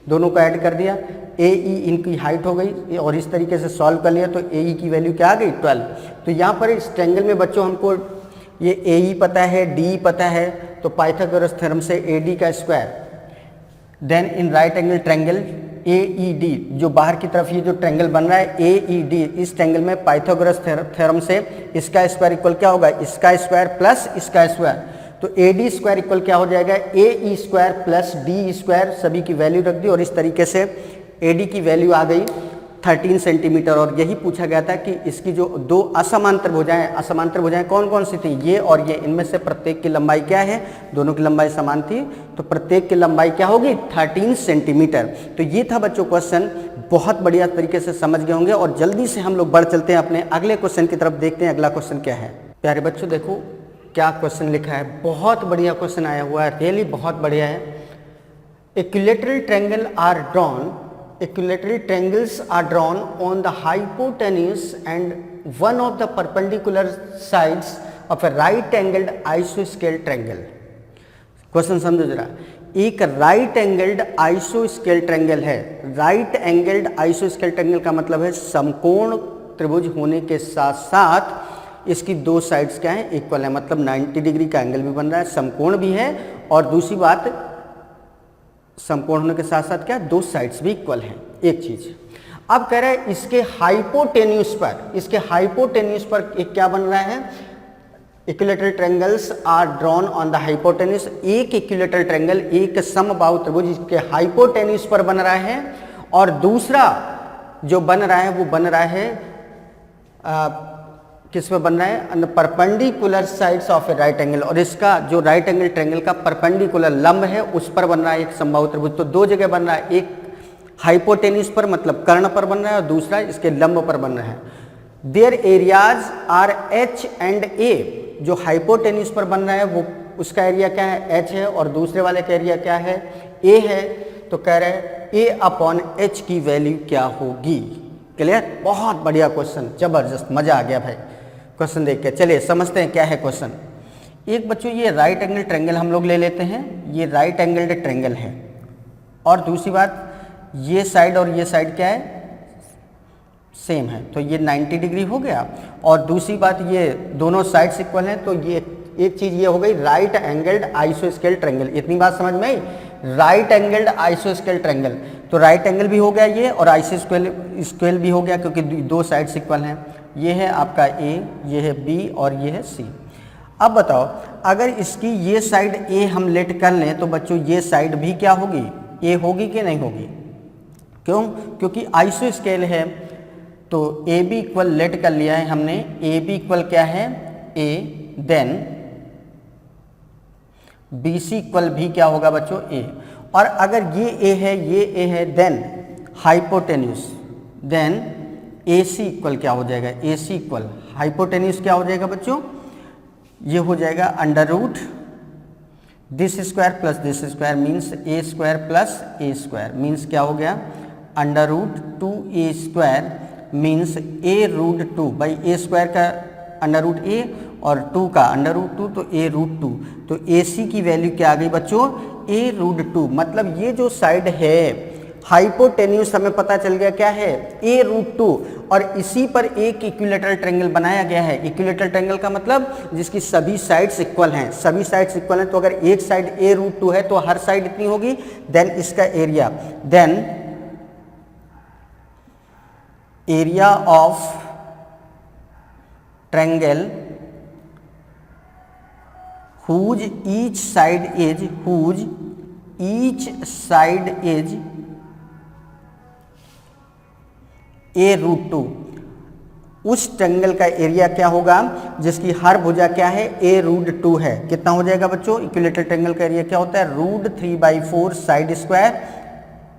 दोनों को ऐड कर दिया, ए ई इनकी हाइट हो गई और इस तरीके से सॉल्व कर लिया तो ए ई की वैल्यू क्या आ गई 12। तो यहाँ पर इस ट्रायंगल में बच्चों हमको ये ए ई पता है, डी पता है, तो पाइथागोरस थ्योरम से ए डी का square, then in right angle triangle A E D, जो बाहर की तरफ ये जो ट्रायंगल बन रहा है ए ई डी, इस ट्रायंगल में पाइथागोरस थ्योरम से इसका स्क्वायर इक्वल क्या होगा, इसका स्क्वायर प्लस इसका स्क्वायर, तो ए डी स्क्वायर इक्वल क्या हो जाएगा, ए E square plus D square, सभी की वैल्यू रख दी और इस तरीके से ए डी की वैल्यू आ गई 13 सेंटीमीटर। और यही पूछा गया था कि इसकी जो दो असमांतर भुजाएं कौन कौन सी थी, ये और ये, इनमें से प्रत्येक की लंबाई क्या है, दोनों की लंबाई समान थी, तो प्रत्येक की लंबाई क्या होगी 13 सेंटीमीटर। तो ये था बच्चों क्वेश्चन, बहुत बढ़िया तरीके से समझ गए होंगे और जल्दी से हम लोग बढ़ चलते हैं अपने अगले क्वेश्चन की तरफ, देखते हैं अगला क्वेश्चन क्या है। प्यारे बच्चों देखो क्या क्वेश्चन लिखा है, बहुत बढ़िया क्वेश्चन आया हुआ है, रियली बहुत बढ़िया है। Equilateral triangle are drawn, equilateral triangles are drawn on the hypotenuse and one of the perpendicular sides of a right angled isosceles triangle। Question समझो जरा, एक राइट एंगल्ड आइसोस्केल ट्रायंगल है, राइट एंगल्ड आइसोस्केल ट्रायंगल का मतलब है समकोण त्रिभुज होने के साथ साथ इसकी दो साइड्स क्या है, इक्वल है, मतलब 90 डिग्री का एंगल भी बन रहा है, समकोण भी है, और दूसरी बात समकोण होने के साथ साथ क्या, दो साइड्स भी इक्वल हैं, एक चीज। अब कह रहा है इसके हाइपोटेन्यूज पर एक क्या बन रहा है, equilateral triangles are drawn on the hypotenuse, एक इक्विलैटरल ट्रायंगल, एक समबाहु त्रिभुज इसके हाइपोटेन्यूज पर बन रहा है, और दूसरा जो बन रहा है वो बन रहा है किस पे बन रहा है, perpendicular sides of A right angle, और इसका जो राइट एंगल ट्रायंगल का परपेंडिकुलर लंब है उस पर बन रहा है एक समबाहु त्रिभुज। तो दो जगह बन रहा है, एक हाइपोटेन्यूज पर मतलब कर्ण पर बन रहा है और दूसरा इसके लंब पर बन रहा है। Their areas are H and A, जो हाइपोटेन्यूज पर बन रहा है वो उसका एरिया क्या है, एच है, और दूसरे वाले का एरिया क्या है, ए है। तो कह रहे हैं ए अपॉन एच की वैल्यू क्या होगी। क्लियर, बहुत बढ़िया क्वेश्चन, जबरदस्त, मजा आ गया भाई क्वेश्चन देख के। चलिए समझते हैं क्या है क्वेश्चन। एक बच्चों ये राइट एंगल ट्रायंगल हम लोग ले लेते हैं, ये राइट एंगल्ड ट्रायंगल है, और दूसरी बात ये साइड और ये साइड क्या है, सेम है, तो ये 90 डिग्री हो गया, और दूसरी बात ये दोनों साइड्स इक्वल हैं, तो ये एक चीज ये हो गई राइट एंगल्ड आइसोस्केल ट्रायंगल। इतनी बात समझ में आई, राइट एंगल्ड आइसोस्केल ट्रायंगल, तो राइट एंगल भी हो गया ये और आइसोस्केल भी हो गया क्योंकि दो साइड्स इक्वल हैं। ये है आपका ए, ये है बी और ये है सी। अब बताओ अगर इसकी ये साइड ए हम लेट कर लें तो बच्चों ये साइड भी क्या होगी, ए होगी कि नहीं होगी, क्यों, क्योंकि आइसोस्केल है। तो ए बी इक्वल लेट कर लिया है हमने, ए बी इक्वल क्या है ए, देन बी सी इक्वल भी क्या होगा बच्चों ए, और अगर ये ए है ये ए है देन हाइपोटेन्यूज, देन ए सी इक्वल क्या हो जाएगा, ए सी इक्वल हाइपोटेन्यूज क्या हो जाएगा बच्चों, ये हो जाएगा under root this square plus this square means a square plus a square means क्या हो गया under root 2a square means a root 2 by a square का अंडर रूट ए और 2 का अंडर रूट 2 तो ए रूट 2। तो ए सी की वैल्यू क्या आ गई बच्चों, ए रूट 2। मतलब ये जो साइड है हाइपोटेन्यूज हमें पता चल गया क्या है ए रूट 2, और इसी पर एक इक्विलैटरल ट्रायंगल बनाया गया है। इक्विलैटरल ट्रायंगल का मतलब जिसकी सभी साइड्स इक्वल हैं, सभी साइड्स इक्वल हैं। तो अगर एक साइड ए रूट 2 है तो हर साइड इतनी होगी, देन इसका area, then area of triangle whose each side is a root 2, उस ट्रायंगल का एरिया क्या होगा जिसकी हर भुजा क्या है ए रूट 2 है। कितना हो जाएगा बच्चों, इक्विलैटरल ट्रायंगल का एरिया क्या होता है रूट 3/4 साइड स्क्वायर,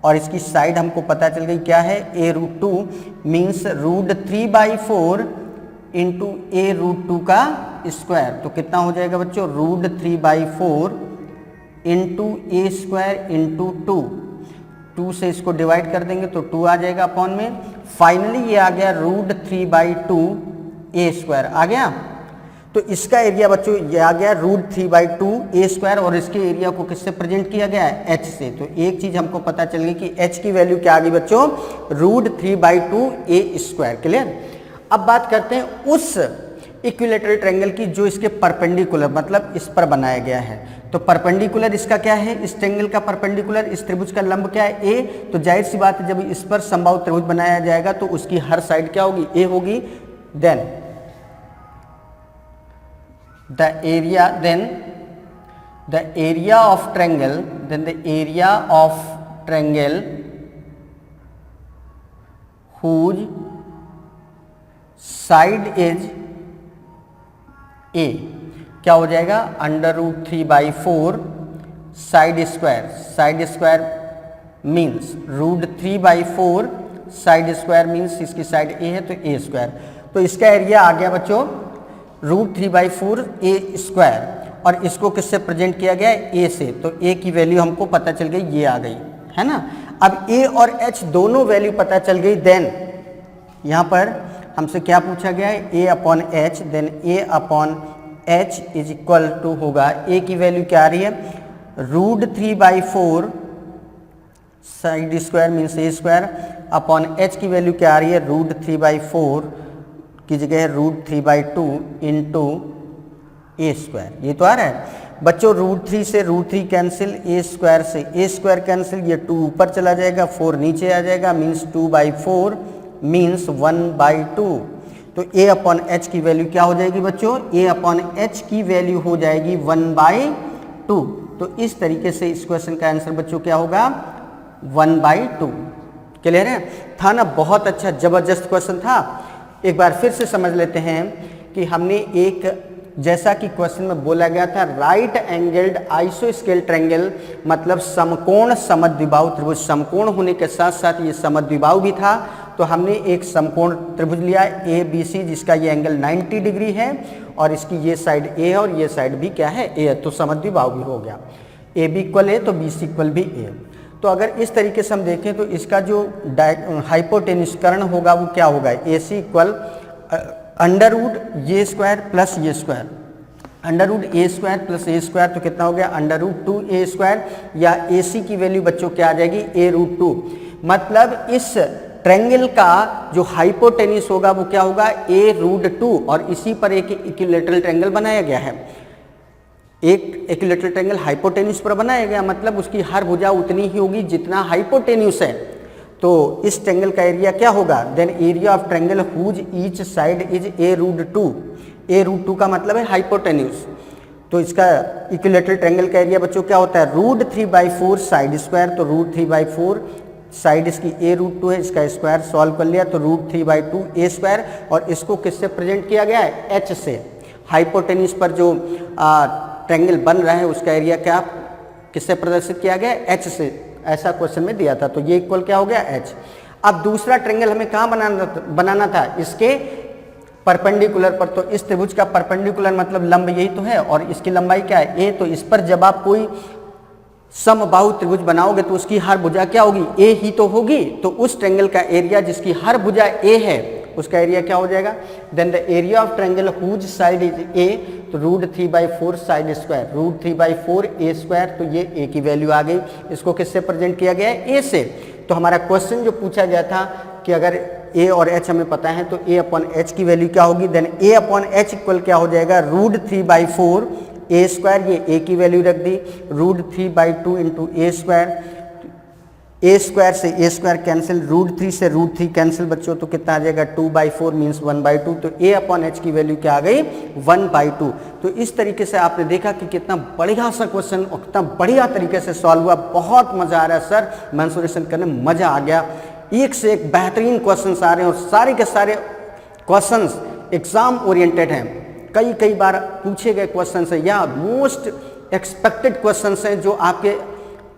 और इसकी साइड हमको पता चल गई क्या है ए रूट 2 मीन्स रूट 3/4 इंटू ए रूट 2 का स्क्वायर। तो कितना हो जाएगा बच्चों रूट 3/4 इंटू ए स्क्वायर इंटू 2 से इसको डिवाइड कर देंगे तो 2 आ जाएगा अपॉन में। फाइनली ये आ गया रूट 3/2 ए स्क्वायर आ गया। तो इसका एरिया बच्चों ये आ गया √3/2 ए स्क्वायर, और इसके एरिया को किससे प्रेजेंट किया गया है, एच से। तो एक चीज हमको पता चल गई कि एच की वैल्यू क्या आ गई बच्चों, √3/2 ए स्क्वायर। क्लियर। अब बात करते हैं उस इक्विलेटरल ट्रायंगल की जो इसके परपेंडिकुलर, मतलब इस पर बनाया गया है। तो परपेंडिकुलर इसका क्या है, इस ट्रायंगल का परपेंडिकुलर इस त्रिभुज का लंब क्या है, ए। तो जाहिर सी बात है जब इस पर समबाहु त्रिभुज बनाया जाएगा तो उसकी हर साइड क्या होगी, ए होगी। Then the area of triangle, then the area of triangle whose side is a क्या हो जाएगा, √3/4 side square. Side square means √3/4 side square means इसकी साइड ए है तो ए स्क्वायर। तो इसका एरिया आ गया बच्चों √3/4 ए स्क्वायर, और इसको किससे प्रेजेंट किया गया है, ए से। तो ए की वैल्यू हमको पता चल गई, ये आ गई है ना। अब ए और एच दोनों वैल्यू पता चल गई। देन यहाँ पर हमसे क्या पूछा गया है, a upon h. Then a upon h is equal to होगा, ए की वैल्यू क्या आ रही है, √3/4 side square means a square, upon h की वैल्यू क्या आ रही है, √3/4 की जगह है √3/2 इंटू ए स्क्वायर। ये तो आ रहा है बच्चों। √3 से √3 कैंसिल, ए स्क्वायर से ए स्क्वायर कैंसिल, ये 2 ऊपर चला जाएगा, 4 नीचे आ जाएगा, मीन्स 2/4 मीन्स 1/2। तो ए अपॉन एच की वैल्यू क्या हो जाएगी बच्चों, ए अपॉन एच की वैल्यू हो जाएगी 1/2। तो इस तरीके से इस क्वेश्चन का आंसर बच्चों क्या होगा, 1/2। क्लियर है, था ना, बहुत अच्छा जबरदस्त क्वेश्चन था। एक बार फिर से समझ लेते हैं कि हमने एक, जैसा कि क्वेश्चन में बोला गया था, राइट एंगल्ड आइसोस्केल ट्रायंगल, मतलब समकोण समद्विबाहु त्रिभुज। समकोण होने के साथ साथ ये समद्विबाहु भी था। तो हमने एक समकोण त्रिभुज लिया ए बी सी, जिसका ये एंगल 90 डिग्री है, और इसकी ये साइड ए है और ये साइड भी क्या है, ए है। तो समद्विबाहु भी हो गया, ए बी इक्वल ए तो बी सी इक्वल भी ए। तो अगर इस तरीके से हम देखें तो इसका जो हाइपोटेन्यूज कर्ण होगा वो क्या होगा, ए सी इक्वल √ ये स्क्वायर प्लस ये square, √ A square plus a square, तो कितना हो गया, √2 ए स्क्वायर, या ए सी की वैल्यू बच्चों क्या आ जाएगी, a√2। मतलब इस ट्रायंगल का जो हाइपोटेन्यूज होगा वो क्या होगा, a√2, और इसी पर एक इक्विलेटरल ट्रायंगल बनाया गया है। एक इक्विलेटरल ट्रायंगल हाइपोटेन्यूज पर बनाया गया, मतलब उसकी हर भुजा उतनी ही होगी जितना हाइपोटेन्यूज है। तो इस ट्रायंगल का एरिया क्या होगा, then area of triangle whose each side is a√2। a√2 का मतलब है हाइपोटेन्यूज। तो इसका इक्विलेटरल ट्रायंगल का एरिया बच्चों क्या होता है, √3/4 साइड स्क्वायर। तो √3/4 साइड इसकी a√2 है, इसका स्क्वायर सॉल्व कर लिया तो √3/2 ए स्क्वायर, और इसको किससे प्रेजेंट किया गया है, एच से। हाइपोटेन्यूज पर जो ट्रायंगल बन रहा है उसका एरिया क्या किससे प्रदर्शित किया गया, एच से। ऐसा क्वेश्चन में दिया था, तो ये इक्वल क्या हो गया, एच। अब दूसरा ट्रायंगल हमें कहाँ बनाना था, इसके परपेंडिकुलर पर। तो इस त्रिभुज का परपेंडिकुलर मतलब लंब यही तो है, और इसकी लंबाई क्या है, ए। तो इस पर जब आप कोई समबाहु त्रिभुज बनाओगे तो उसकी हर भुजा क्या होगी, ए ही तो होगी। तो उस ट्रायंगल का एरिया जिसकी हर भुजा ए है उसका एरिया क्या हो जाएगा, then the area of triangle whose side is a, तो √3/4 साइड स्क्वायर, √3/4 ए स्क्वायर। तो ये ए की वैल्यू आ गई, इसको किससे प्रेजेंट किया गया है, ए से। तो हमारा क्वेश्चन जो पूछा गया था कि अगर ए और एच हमें पता है तो ए अपॉन एच की वैल्यू क्या होगी, then a upon H equal क्या हो जाएगा, √3/4 ए स्क्वायर, ये ए की वैल्यू रख दी, √3/2 इंटू ए स्क्वायर। ए स्क्वायर से ए स्क्वायर कैंसिल, √3 से √3 कैंसिल बच्चों, तो कितना आ जाएगा, 2/4 मीन्स 1/2। तो ए अपॉन एच की वैल्यू क्या आ गई, 1/2। तो इस तरीके से आपने देखा कि कितना बढ़िया सा क्वेश्चन और कितना बढ़िया तरीके से सॉल्व हुआ। बहुत मजा आ रहा है सर, मेंसुरेशन करने में मजा आ गया। एक से एक बेहतरीन क्वेश्चन आ रहे हैं, और सारे के सारे क्वेश्चन एग्जाम ओरिएंटेड हैं। कई बार पूछे गए क्वेश्चन है या मोस्ट एक्सपेक्टेड क्वेश्चन हैं जो आपके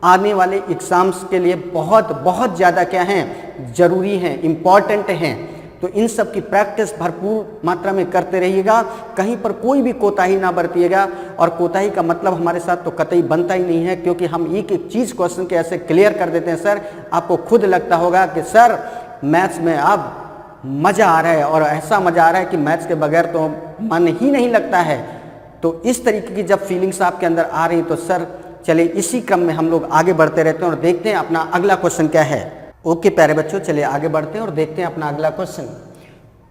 आने वाले एग्जाम्स के लिए बहुत ज़्यादा क्या हैं, जरूरी हैं, इम्पॉर्टेंट हैं। तो इन सब की प्रैक्टिस भरपूर मात्रा में करते रहिएगा, कहीं पर कोई भी कोताही ना बरतिएगा। और कोताही का मतलब हमारे साथ तो कतई बनता ही नहीं है, क्योंकि हम एक एक चीज़ क्वेश्चन के ऐसे क्लियर कर देते हैं सर, आपको खुद लगता होगा कि सर मैथ्स में अब मज़ा आ रहा है और ऐसा मज़ा आ रहा है कि मैथ्स के बगैर तो मन ही नहीं लगता है। तो इस तरीके की जब फीलिंग्स आपके अंदर आ रही तो सर चलिए इसी क्रम में हम लोग आगे बढ़ते रहते हैं और देखते हैं अपना अगला क्वेश्चन क्या है। ओके प्यारे बच्चों, चलिए आगे बढ़ते हैं और देखते हैं अपना अगला question.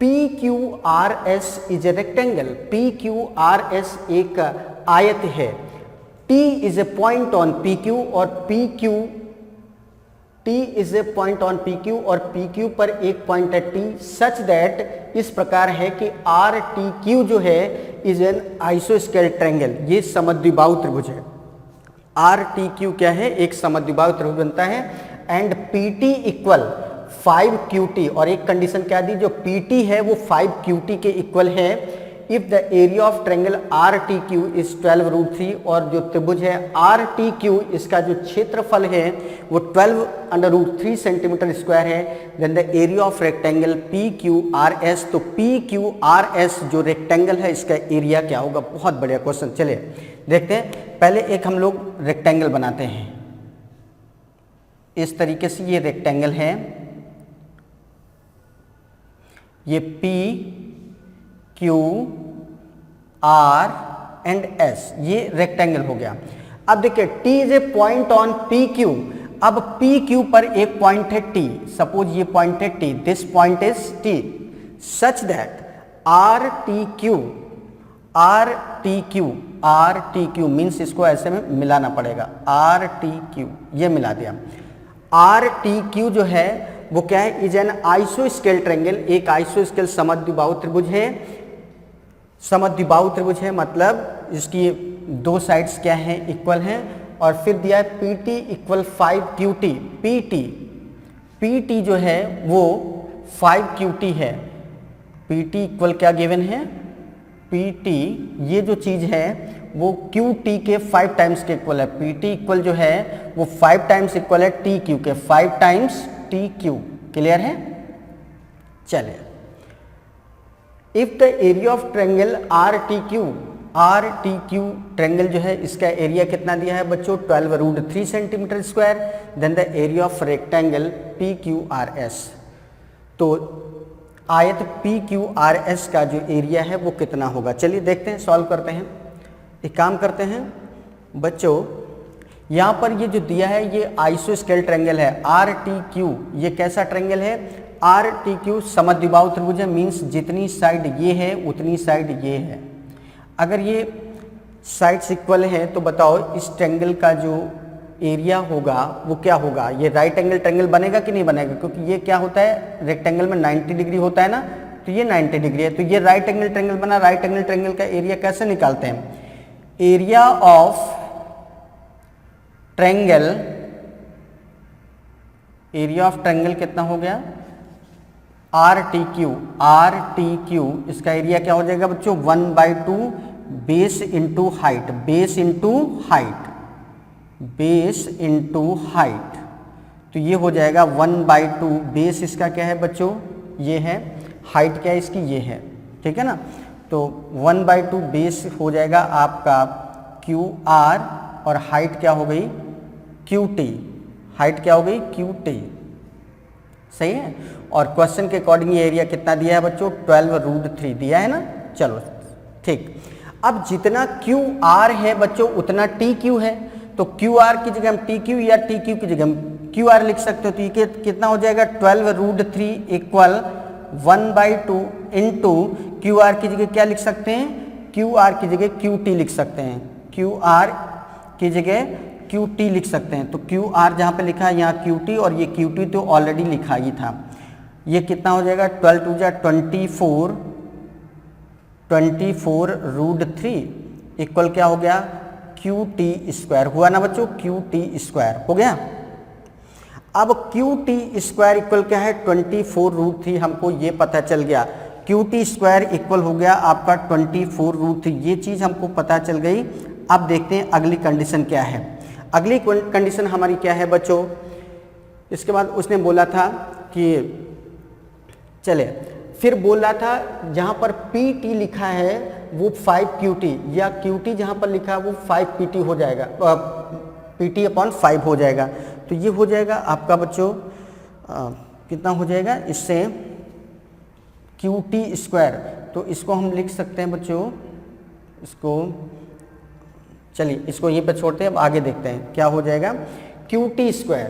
PQRS is a rectangle. PQRS एक आयत है। T is a point on PQ और T is a point on PQ और PQ पर एक पॉइंट है T, सच दैट इस प्रकार है कि RTQ जो है इज एन आइसोस्केल ट्रायंगल। ये समद्विबाहु त्रिभुज है। RTQ क्या है? एक समद्विबाहु त्रिभुज बनता है। एंड PT इक्वल 5QT और एक कंडीशन क्या दी, जो PT है वो 5QT के इक्वल है if the area of triangle RTQ is 12√3 और जो त्रिभुज है RTQ इसका जो क्षेत्रफल है वो 12√3 सेंटीमीटर स्क्वायर है। Then the area of rectangle PQRS, तो PQRS जो रेक्टेंगल है इसका एरिया क्या होगा? बहुत बढ़िया क्वेश्चन। चलिए देखते हैं। पहले एक हम लोग रेक्टेंगल बनाते हैं। इस तरीके से ये रेक्टेंगल है, ये P Q R and S, ये रेक्टेंगल हो गया। अब देखिए T is a point on PQ। अब PQ पर एक पॉइंट है T, सपोज ये पॉइंट है T, this point is T, such that RTQ means इसको ऐसे में मिलाना पड़ेगा। RTQ ये मिला दिया। RTQ जो है वो क्या है? इज एन आइसोस्केल ट्रायंगल, एक आइसोस्केल समद्विबाहु त्रिभुज है। समद्विबाहु त्रिभुज है मतलब इसकी दो साइड्स क्या हैं? इक्वल हैं। और फिर दिया है PT इक्वल 5QT। PT जो है वो 5QT है। PT इक्वल क्या गिवन है? PT ये जो चीज है वो QT के 5 टाइम्स के इक्वल है। PT इक्वल जो है वो 5 टाइम्स इक्वल है TQ के, 5 टाइम्स TQ। क्लियर है? चलिए, if the area of triangle RTQ triangle जो है इसका एरिया कितना दिया है बच्चों? 12√3 centimetre square. Then the area of rectangle PQRS, तो आयत PQRS का जो एरिया है वो कितना होगा? चलिए देखते हैं, सॉल्व करते हैं। एक काम करते हैं बच्चों, यहाँ पर ये जो दिया है ये आइसोस्केल ट्रायंगल है RTQ। ये कैसा ट्रायंगल है? RTQ समद्विबाहु त्रिभुज है, मीन्स जितनी साइड ये है उतनी साइड ये है। अगर ये साइड्स इक्वल है तो बताओ इस ट्रायंगल का जो एरिया होगा वो क्या होगा? ये राइट एंगल ट्रायंगल बनेगा कि नहीं बनेगा? क्योंकि ये क्या होता है, रेक्टेंगल में 90 डिग्री होता है ना, तो ये 90 डिग्री है, तो ये राइट एंगल ट्रायंगल बना। राइट एंगल ट्रायंगल का एरिया कैसे निकालते हैं? Area of triangle, area of triangle कितना हो गया? RTQ इसका एरिया क्या हो जाएगा बच्चों? 1/2 base into height, base into height, तो ये हो जाएगा 1/2। बेस इसका क्या है बच्चों? ये है। हाइट क्या है इसकी? ये है। ठीक है ना? तो 1/2 बेस हो जाएगा आपका QR और हाइट क्या हो गई? QT। हाइट क्या हो गई? QT। सही है। और क्वेश्चन के अकॉर्डिंग ये एरिया कितना दिया है बच्चों? 12√3 दिया है ना। चलो ठीक। अब जितना QR है बच्चों उतना TQ है, तो QR की जगह हम TQ या TQ की जगह हम QR लिख सकते हो। तो ये कितना हो जाएगा? 12√3 इक्वल 1/2 इंटू QR की जगह क्या लिख सकते हैं? QR की जगह QT लिख सकते हैं। QR की जगह QT लिख सकते हैं। तो QR जहाँ पे लिखा है यहाँ QT, और ये QT तो ऑलरेडी लिखा ही था। ये कितना हो जाएगा? 12 2 जा 24√3 इक्वल क्या हो गया? QT स्क्वायर हुआ ना बच्चों? QT स्क्वायर हो गया। अब QT स्क्वायर इक्वल क्या है? 24√3 हमको ये पता चल गया। QT स्क्वायर इक्वल हो गया आपका 24√3, ये चीज़ हमको पता चल गई। अब देखते हैं अगली कंडीशन क्या है। अगली कंडीशन हमारी क्या है बच्चों? इसके बाद उसने बोला था कि चले, फिर बोल रहा था जहाँ पर PT लिखा है वो 5QT, या QT जहाँ पर लिखा है वो 5PT हो जाएगा, PT/5 हो जाएगा। तो ये हो जाएगा आपका बच्चों कितना हो जाएगा? इससे QT²। तो इसको हम लिख सकते हैं बच्चों, इसको चलिए इसको यहीं पे छोड़ते हैं, अब आगे देखते हैं क्या हो जाएगा। QT²,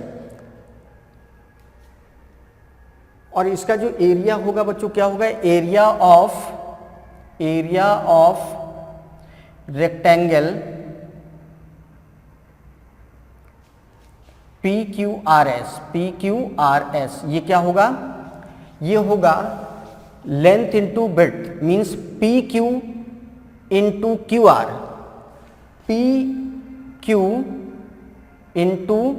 और इसका जो एरिया होगा बच्चों क्या होगा, एरिया ऑफ रेक्टेंगल PQRS, ये क्या होगा, ये होगा length into breadth, means PQ into QR, PQ into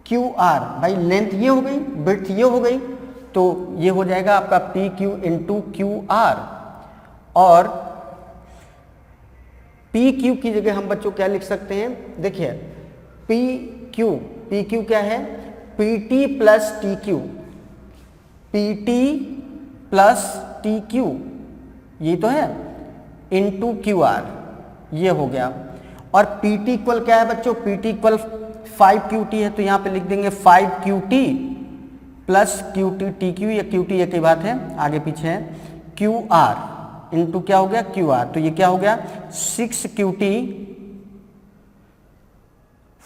QR। भाई लेंथ ये हो गई, ब्रेड्थ ये हो गई, तो ये हो जाएगा आपका PQ इंटू QR। और PQ की जगह हम बच्चों क्या लिख सकते हैं, देखिए PQ क्या है, PT plus TQ, PT plus TQ, ये तो है, इंटू QR, ये हो गया। और PT इक्वल क्या है बच्चों, PT इक्वल 5QT है, तो यहाँ पे लिख देंगे 5QT प्लस QT, TQ या QT एक ही बात है, आगे पीछे है, QR इंटू क्या हो गया QR, तो ये क्या हो गया 6QT,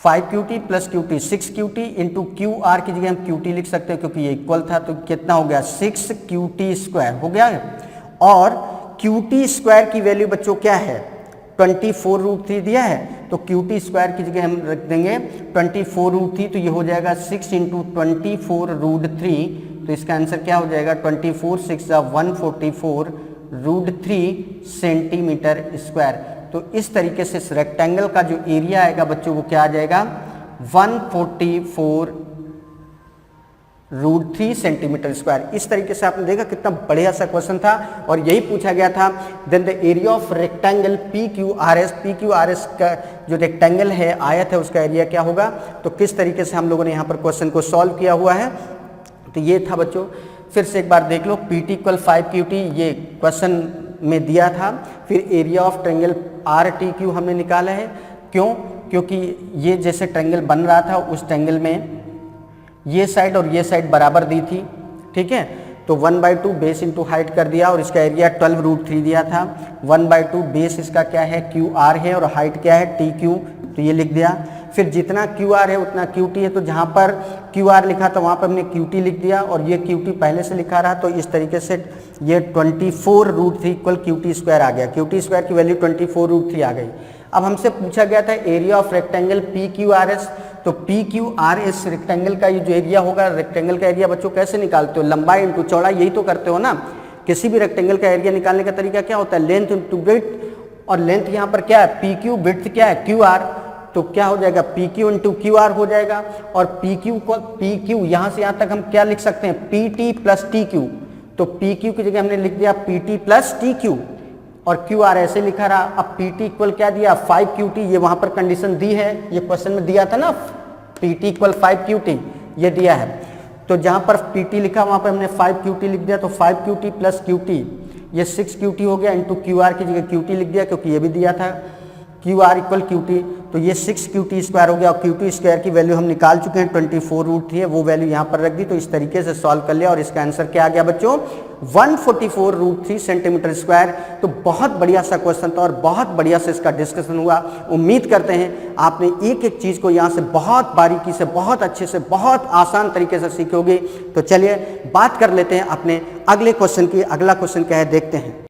5QT plus QT, 6QT into QR की जगह हम QT लिख सकते हैं क्योंकि ये इक्वल था, तो कितना हो गया 6QT² हो गया। और QT² की वैल्यू बच्चों क्या है, 24√3 दिया है, तो QT² की जगह हम रख देंगे 24√3, तो ये हो जाएगा 6 इंटू 24√3, तो इसका आंसर क्या हो जाएगा 24 6 144√3 सेंटीमीटर स्क्वायर। तो इस तरीके से इस रेक्टेंगल का जो एरिया आएगा बच्चों वो क्या आ जाएगा 144√3 सेंटीमीटर स्क्वायर। इस तरीके से आपने देखा कितना बढ़िया सा क्वेश्चन था, और यही पूछा गया था। Then the area of rectangle PQRS का जो रेक्टेंगल है आयत है उसका एरिया क्या होगा, तो किस तरीके से हम लोगों ने यहाँ पर क्वेश्चन को सॉल्व किया हुआ है, तो ये था बच्चों। फिर से एक बार देख लो, PT इक्वल 5QT ये क्वेश्चन में दिया था, फिर एरिया ऑफ ट्रायंगल RTQ हमने निकाला है, क्यों, क्योंकि ये जैसे ट्रायंगल बन रहा था उस ट्रायंगल में ये साइड और ये साइड बराबर दी थी, ठीक है, तो 1/2 बेस इंटू हाइट कर दिया, और इसका एरिया 12√3 दिया था। 1/2 बेस इसका क्या है QR है, और हाइट क्या है TQ, तो ये लिख दिया। फिर जितना QR है उतना QT है, तो जहाँ पर QR लिखा था वहाँ पर हमने QT लिख दिया, और ये QT पहले से लिखा रहा, तो इस तरीके से ये 24√3 इक्वल QT² आ गया। QT² की वैल्यू 24√3 आ गई। अब हमसे पूछा गया था एरिया ऑफ रेक्टेंगल PQRS, तो PQRS रेक्टेंगल का ये जो एरिया होगा, रेक्टेंगल का एरिया बच्चों कैसे निकालते हो, लंबाई इंटू चौड़ाई, यही तो करते हो ना। किसी भी रेक्टेंगल का एरिया निकालने का तरीका क्या होता है, लेंथ इंटू ब्रेड्थ, और लेंथ यहाँ पर क्या है PQ, ब्रेड्थ क्या है QR, तो क्या हो जाएगा PQ इंटू QR हो जाएगा। और PQ यहाँ से यहाँ तक हम क्या लिख सकते हैं PT प्लस TQ, तो PQ की जगह हमने लिख दिया PT प्लस TQ, और QR ऐसे लिखा रहा। अब PT इक्वल क्या दिया 5QT, ये वहां पर कंडीशन दी है, ये क्वेश्चन में दिया था ना, PT इक्वल 5QT ये दिया है, तो जहां पर PT लिखा वहां पर हमने 5QT लिख दिया, तो 5QT प्लस QT ये 6QT हो गया, इंटू QR की जगह QT लिख दिया क्योंकि ये भी दिया था QR इक्वल QT, तो ये 6QT² हो गया। और QT² की वैल्यू हम निकाल चुके हैं 24√3 है, वो वैल्यू यहाँ पर रख दी, तो इस तरीके से सॉल्व कर लिया, और इसका आंसर क्या आ गया बच्चों 144√3 सेंटीमीटर स्क्वायर। तो बहुत बढ़िया सा क्वेश्चन था, और बहुत बढ़िया से इसका डिस्कशन हुआ। उम्मीद करते हैं आपने एक एक चीज़ को यहाँ से बहुत बारीकी से, बहुत अच्छे से, बहुत आसान तरीके से सीखे होगे। तो चलिए बात कर लेते हैं अपने अगले क्वेश्चन की। अगला क्वेश्चन क्या है देखते हैं।